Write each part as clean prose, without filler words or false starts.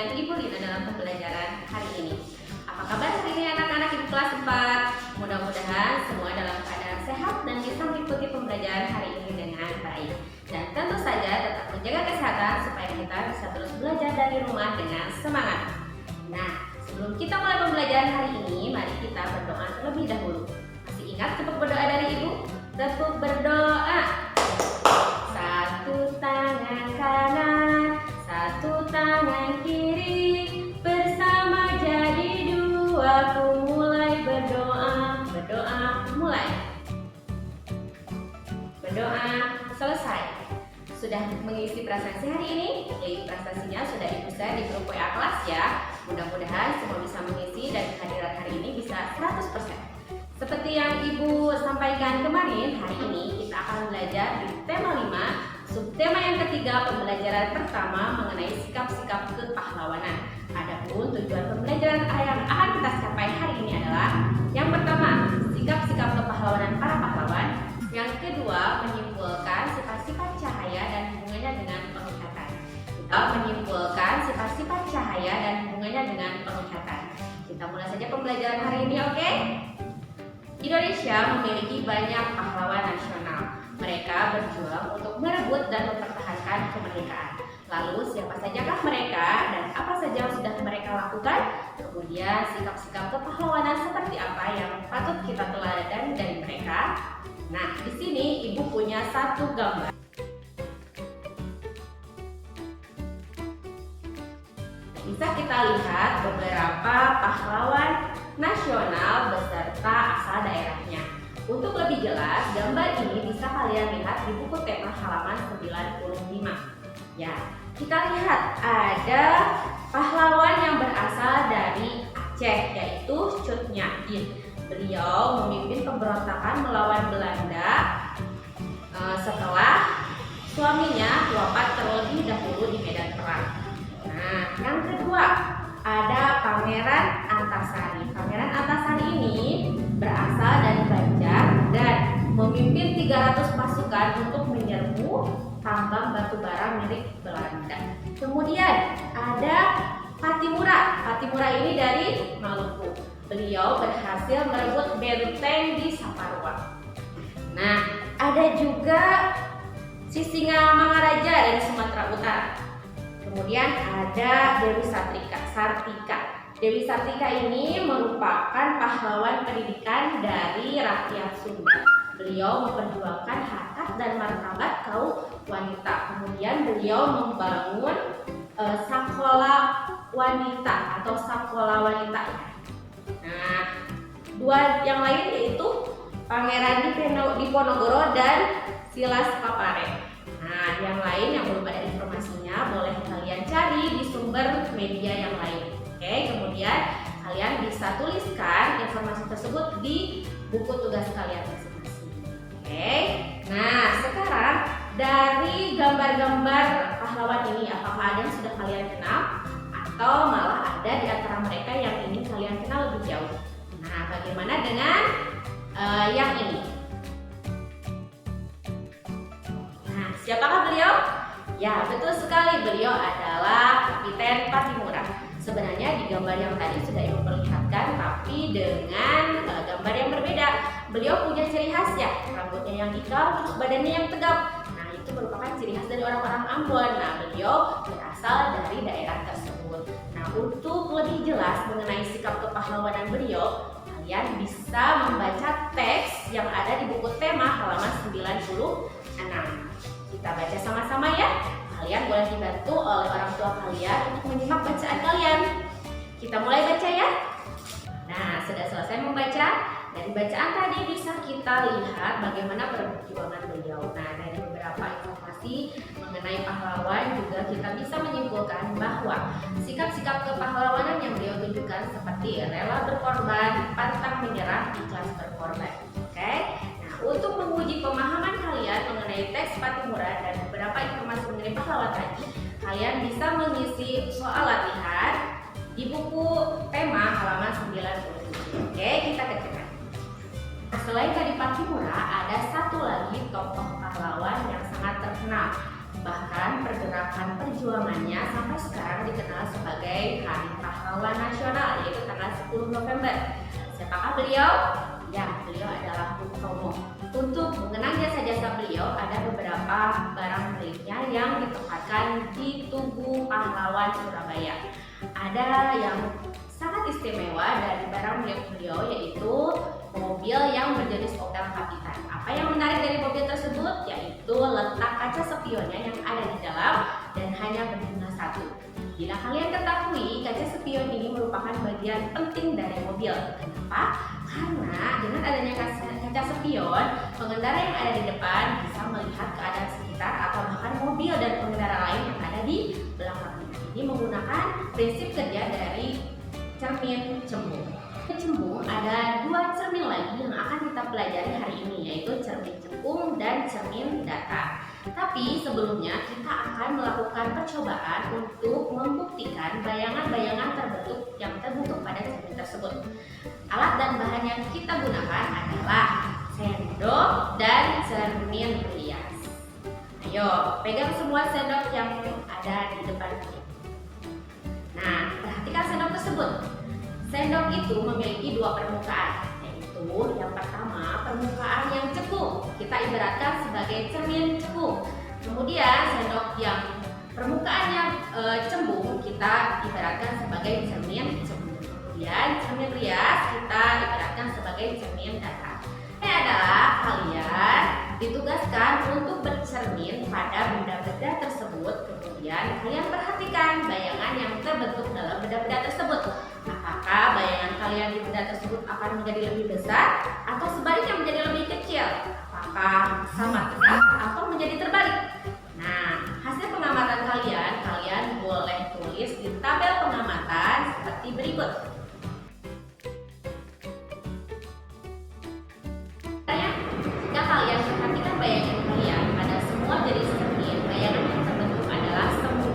dengan Ibu Lina dalam pembelajaran hari ini. Apa kabar hari ini anak-anak Ibu kelas 4? Mudah-mudahan semua dalam keadaan sehat dan bisa mengikuti pembelajaran hari ini dengan baik. Dan tentu saja tetap menjaga kesehatan supaya kita bisa terus belajar dari rumah dengan semangat. Nah, sebelum kita mulai pembelajaran hari ini, mari kita berdoa terlebih dahulu. Masih ingat tepuk berdoa dari Ibu? Tepuk berdoa. Satu tangan kanan, satu tangan kiri, bersama jadi dua. Ku mulai berdoa, berdoa mulai. Berdoa selesai. Sudah mengisi prestasi hari ini? Jadi prestasinya sudah Ibu share di grup WA kelas ya. Mudah-mudahan semua bisa mengisi dan kehadiran hari ini bisa 100%. Seperti yang Ibu sampaikan kemarin, hari ini kita akan belajar di tema 5, subtema yang ketiga, pembelajaran pertama mengenai sikap-sikap kepahlawanan. Adapun tujuan pembelajaran yang akan kita capai hari ini adalah yang pertama, sikap-sikap kepahlawanan para pahlawan. Yang kedua, menyimpulkan sifat-sifat cahaya dan hubungannya dengan penglihatan. Kita menyimpulkan sifat-sifat cahaya dan hubungannya dengan penglihatan. Kita mulai saja pembelajaran hari ini, oke? Indonesia memiliki banyak pahlawan nasional. Mereka berjuang untuk merebut dan mempertahankan kemerdekaan. Lalu siapa sajakah mereka dan apa saja yang sudah mereka lakukan? Kemudian sikap-sikap kepahlawanan seperti apa yang patut kita teladan dari mereka? Nah, di sini Ibu punya satu gambar. Bisa kita lihat beberapa pahlawan nasional beserta asal daerahnya. Untuk lebih jelas, gambar ini bisa kalian lihat di buku tema halaman 95. Ya, kita lihat ada pahlawan yang berasal dari Aceh, yaitu Cut Nyak Dien. Beliau memimpin pemberontakan melawan Belanda setelah suaminya wafat terlebih dahulu di medan perang. Nah, yang kedua ada Pangeran Antasari. Pangeran Antasari ini berasal dari Banjar dan memimpin 300 pasukan untuk menyerbu tambang batubara milik Belanda. Kemudian ada Patimura. Patimura ini dari Maluku. Beliau berhasil merebut benteng di Saparua. Nah, ada juga Sisingamangaraja dari Sumatera Utara. Kemudian ada Dewi Sartika. Dewi Sartika ini merupakan pahlawan pendidikan dari rakyat Sunda. Beliau memperjuangkan harkat dan martabat kaum wanita. Kemudian beliau membangun sekolah wanita atau sekolah wanita. Nah, dua yang lain yaitu Pangeran Diponegoro dan Silas Papare. Nah, yang lain yang belum ada informasinya boleh kalian cari di sumber media yang lain. Oke, kemudian kalian bisa tuliskan informasi tersebut di buku tugas kalian masing-masing. Oke, nah sekarang dari gambar-gambar pahlawan ini, apakah ada yang sudah kalian kenal? Atau malah ada di antara mereka yang ingin kalian kenal lebih jauh? Nah, bagaimana dengan yang ini? Nah, siapakah beliau? Ya, betul sekali, beliau adalah Kapiten Patimura. Sebenarnya di gambar yang tadi sudah Ibu perlihatkan, tapi dengan gambar yang berbeda. Beliau punya ciri khas ya, rambutnya yang ikal, terus badannya yang tegap. Nah, itu merupakan ciri khas dari orang-orang Ambon. Nah, beliau berasal dari daerah tersebut. Nah, untuk lebih jelas mengenai sikap kepahlawanan beliau, kalian bisa membaca teks yang ada di buku tema halaman 96. Kita baca sama-sama ya. Kalian boleh dibantu oleh orang tua kalian untuk menyimak bacaan kalian. Kita mulai baca ya. Nah, sudah selesai membaca. Dari bacaan tadi bisa kita lihat bagaimana perjuangan beliau. Nah, dari beberapa informasi mengenai pahlawan juga kita bisa menyimpulkan bahwa sikap-sikap kepahlawanan yang beliau tunjukkan seperti rela berkorban, pantang menyerah, ikhlas berkorban. Oke? Nah, untuk menguji pemahaman kalian mengenai teks Patimura dan beberapa informasi mengenai pahlawan tadi, kalian bisa mengisi soal latihan di buku tema halaman 97. Oke, kita kerjakan. Selain dari Patimura, ada satu lagi tokoh pahlawan yang sangat terkenal. Bahkan pergerakan perjuangannya sampai sekarang dikenal sebagai Hari Pahlawan Nasional, yaitu tanggal 10 November. Siapakah beliau? Ya, beliau adalah Bung Tomo. Untuk mengenang jasa-jasa beliau, ada beberapa barang miliknya yang ditempatkan di Tugu Pahlawan Surabaya. Ada yang sangat istimewa dari barang milik beliau, yaitu mobil yang berjenis Opel Kapitan. Apa yang menarik dari mobil tersebut? Yaitu letak kaca spionnya yang ada di dalam dan hanya berjumlah satu. Bila kalian ketahui, kaca spion ini merupakan bagian penting dari mobil. Kenapa? Karena dengan adanya kaca spion, pengendara yang ada di depan bisa melihat keadaan sekitar atau bahkan mobil dan pengendara lain yang ada di belakangnya. Ini menggunakan prinsip kerja dari cermin cembung. Cembung ada dua cermin lagi yang akan kita pelajari hari ini, yaitu cermin cembung dan cermin datar. Tapi sebelumnya kita akan melakukan percobaan untuk membuktikan bayangan-bayangan yang terbentuk pada cermin tersebut. Alat dan bahan yang kita gunakan adalah sendok dan cermin rias. Ayo, pegang semua sendok yang ada di depan kita. Nah, perhatikan sendok tersebut. Sendok itu memiliki dua permukaan, yaitu yang pertama permukaan yang cekung, kita ibaratkan sebagai cermin cekung. Kemudian sendok yang permukaannya cembung, kita ibaratkan sebagai cermin cembung. Kemudian cermin rias kita ibaratkan sebagai cermin datar. Ini adalah kalian ditugaskan untuk bercermin pada benda-benda tersebut. Kemudian kalian perhatikan bayangan yang terbentuk dalam benda-benda tersebut. Apakah bayangan kalian di benda tersebut akan menjadi lebih besar atau sebaliknya menjadi lebih kecil? Apakah sama tegak atau menjadi terbalik? Nah, hasil pengamatan kalian boleh tulis di tabel pengamatan seperti berikut. Jika kalian perhatikan bayangan kalian pada semua jenis cermin, bayangan yang terbentuk adalah semu,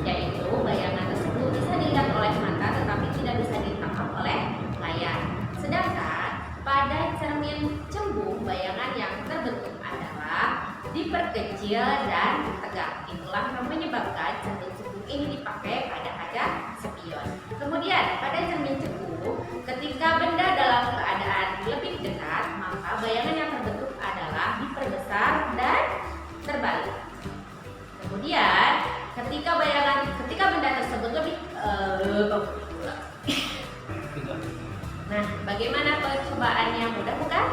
yaitu bayangan tersebut bisa dilihat oleh mata tetapi tidak bisa ditangkap oleh layar. Sedangkan pada cermin cembung, bayangan yang terbentuk adalah diperkecil dan tegak. Itulah yang menyebabkan cermin cembung ini dipakai pada kaca spion. Kemudian pada cermin cembung, ketika benda dalam keadaan lebih dekat, maka bayangan yang terbentuk adalah diperbesar dan terbalik. Kemudian ketika benda tersebut lebih Nah, bagaimana percobaannya? Mudah bukan?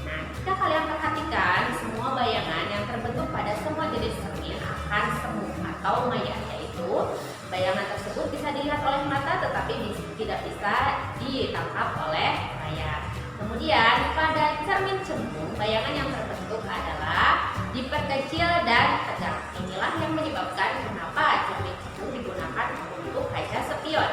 Nah, jika kalian perhatikan, semua bayangan yang terbentuk pada semua jenis cermin akan semu atau maya, yaitu bayangan tersebut bisa dilihat oleh mata tetapi tidak bisa ditangkap oleh layar. Kemudian pada cermin cembung, bayangan yang terbentuk adalah diperkecil dan tegak. Inilah yang menyebabkan kenapa cermin cembung digunakan untuk kaca spion.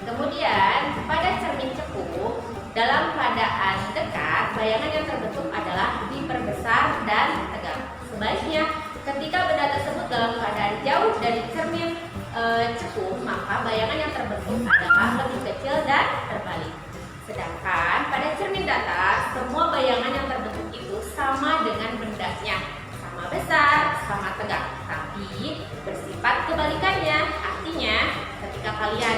Kemudian pada cermin cembung, dalam keadaan dekat, bayangan yang terbentuk adalah diperbesar dan tegak. Sebaliknya, ketika benda tersebut dalam keadaan jauh dari cermin cembung, maka bayangan yang terbentuk adalah lebih kecil dan terbalik. Sedangkan pada cermin datar, semua bayangan yang terbentuk itu sama dengan bendanya, sama besar, sama tegak, tapi bersifat kebalikannya. Artinya, ketika kalian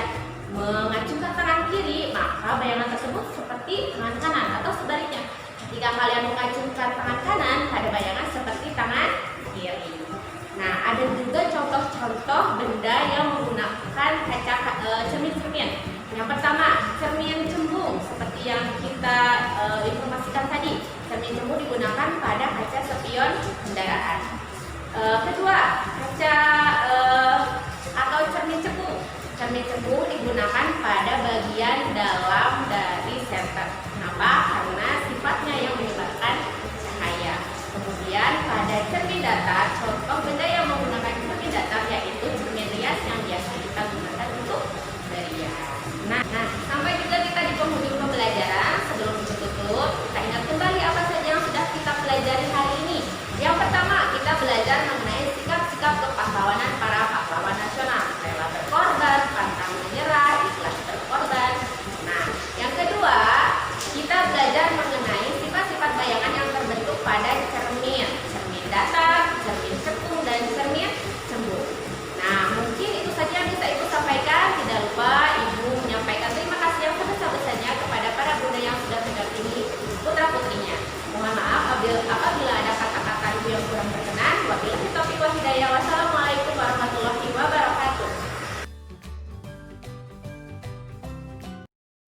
mengacungkan tangan kiri, maka bayangan tersebut seperti tangan kanan, atau sebaliknya. Ketika kalian mengacungkan tangan kanan, ada bayangan seperti tangan kiri. Nah, ada juga contoh-contoh benda yang menggunakan kaca cermin-cermin. Yang pertama, cermin cembung, seperti yang kita informasikan tadi. Cermin cembung digunakan pada kaca spion kendaraan. Kedua, kaca atau cermin cembung. Cermin cembung digunakan pada bagian dalam